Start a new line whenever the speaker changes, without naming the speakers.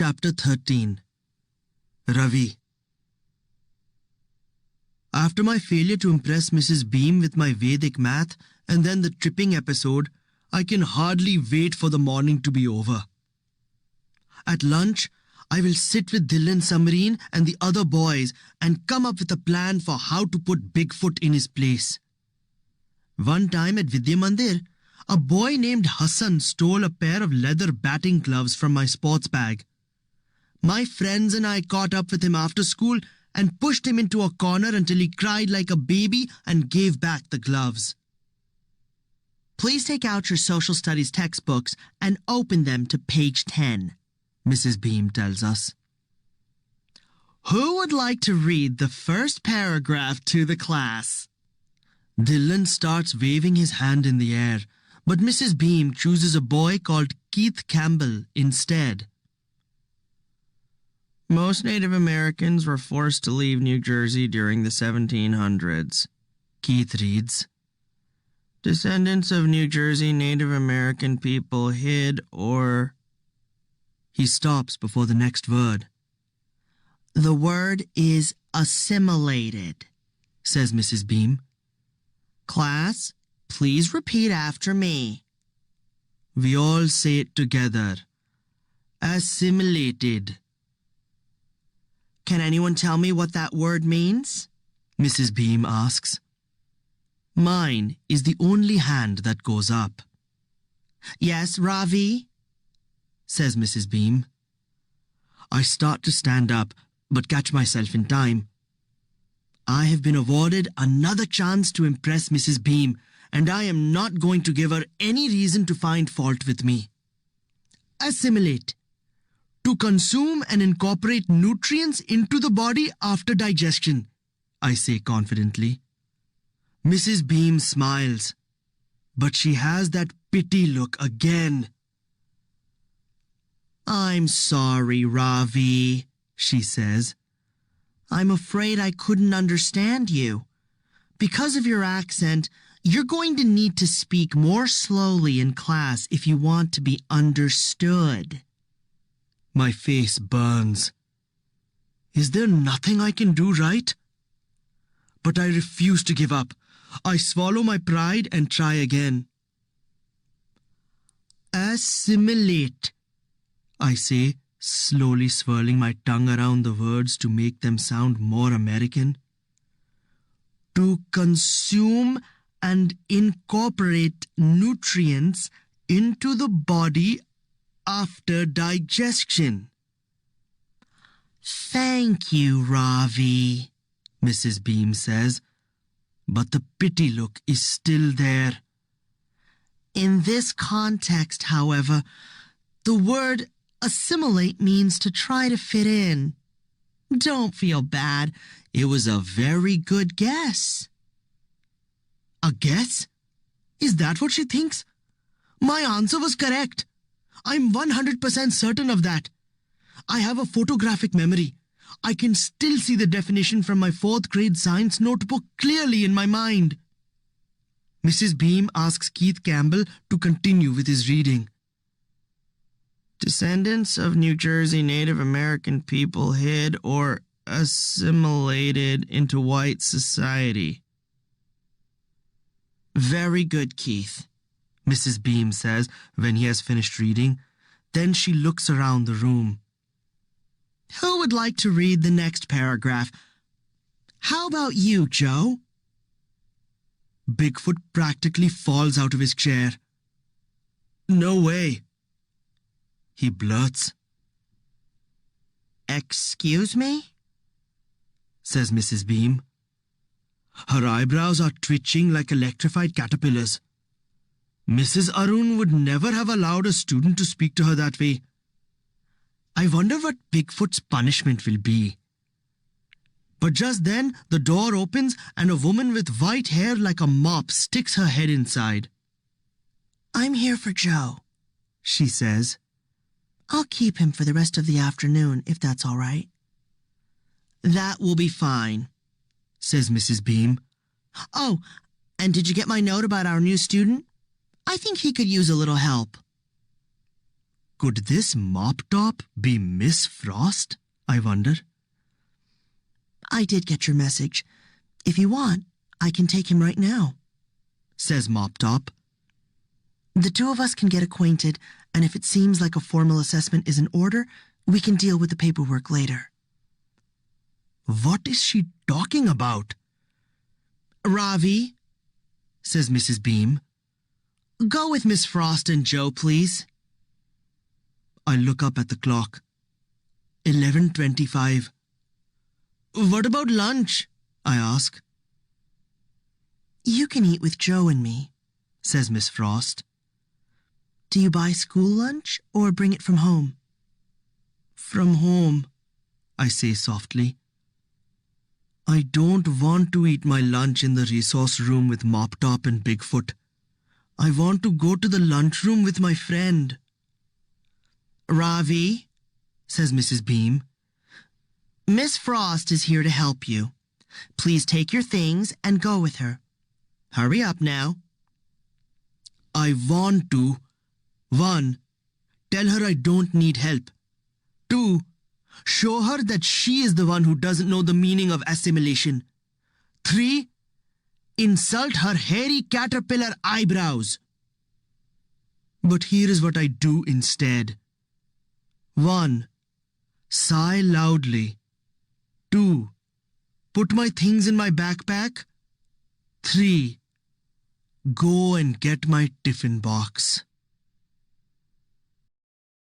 Chapter 13. Ravi. After my failure to impress Mrs. Beam with my Vedic math and then the tripping episode, I can hardly wait for the morning to be over. At lunch, I will sit with Dylan, Samareen and the other boys and come up with a plan for how to put Bigfoot in his place. One time at Vidya Mandir, a boy named Hassan stole a pair of leather batting gloves from my sports bag. My friends and I caught up with him after school and pushed him into a corner until he cried like a baby and gave back the gloves. Please take out your social studies textbooks and open them to page 10, Mrs. Beam tells us. Who would like to read the first paragraph to the class? Dylan starts waving his hand in the air, but Mrs. Beam chooses a boy called Keith Campbell instead. Most Native Americans were forced to leave New Jersey during the 1700s, Keith reads. Descendants of New Jersey Native American people hid or... He stops before the next word. The word is assimilated, says Mrs. Beam. Class, please repeat after me. We all say it together. Assimilated. Can anyone tell me what that word means? Mrs. Beam asks. Mine is the only hand that goes up. Yes, Ravi, says Mrs. Beam. I start to stand up, but catch myself in time. I have been awarded another chance to impress Mrs. Beam, and I am not going to give her any reason to find fault with me. Assimilate. To consume and incorporate nutrients into the body after digestion, I say confidently. Mrs. Beam smiles, but she has that pity look again. I'm sorry, Ravi, she says. I'm afraid I couldn't understand you. Because of your accent, you're going to need to speak more slowly in class if you want to be understood. My face burns. Is there nothing I can do right? But I refuse to give up. I swallow my pride and try again. Assimilate, I say, slowly swirling my tongue around the words to make them sound more American. To consume and incorporate nutrients into the body after digestion. Thank you, Ravi, Mrs. Beam says, but the pity look is still there. In this context, however, the word assimilate means to try to fit in. Don't feel bad. It was a very good guess. A guess? Is that what she thinks? My answer was correct. I'm 100% certain of that. I have a photographic memory. I can still see the definition from my 4th grade science notebook clearly in my mind. Mrs. Beam asks Keith Campbell to continue with his reading. Descendants of New Jersey Native American people hid or assimilated into white society. Very good, Keith, Mrs. Beam says when he has finished reading. Then she looks around the room. Who would like to read the next paragraph? How about you, Joe? Bigfoot practically falls out of his chair. No way, he blurts. Excuse me? Says Mrs. Beam. Her eyebrows are twitching like electrified caterpillars. Mrs. Arun would never have allowed a student to speak to her that way. I wonder what Bigfoot's punishment will be. But just then, the door opens and a woman with white hair like a mop sticks her head inside. I'm here for Joe, she says. I'll keep him for the rest of the afternoon, if that's all right. That will be fine, says Mrs. Beam. Oh, and did you get my note about our new student? I think he could use a little help. Could this mop top be Miss Frost, I wonder?
I did get your message. If you want, I can take him right now,
says Mop Top.
The two of us can get acquainted, and if it seems like a formal assessment is in order, we can deal with the paperwork later.
What is she talking about?
Ravi,
says Mrs. Beam.
Go with Miss Frost and Joe, please.
I look up at the clock. 11:25. What about lunch? I ask.
You can eat with Joe and me,
says Miss Frost.
Do you buy school lunch or bring it from home?
From home, I say softly. I don't want to eat my lunch in the resource room with Mop Top and Bigfoot. I want to go to the lunchroom with my friend.
Ravi, says Mrs. Beam, Miss Frost is here to help you. Please take your things and go with her. Hurry up now.
I want to. 1. Tell her I don't need help. 2. Show her that she is the one who doesn't know the meaning of assimilation. 3. Insult her hairy caterpillar eyebrows. But here is what I do instead. 1. Sigh loudly. 2. Put my things in my backpack. 3. Go and get my tiffin box.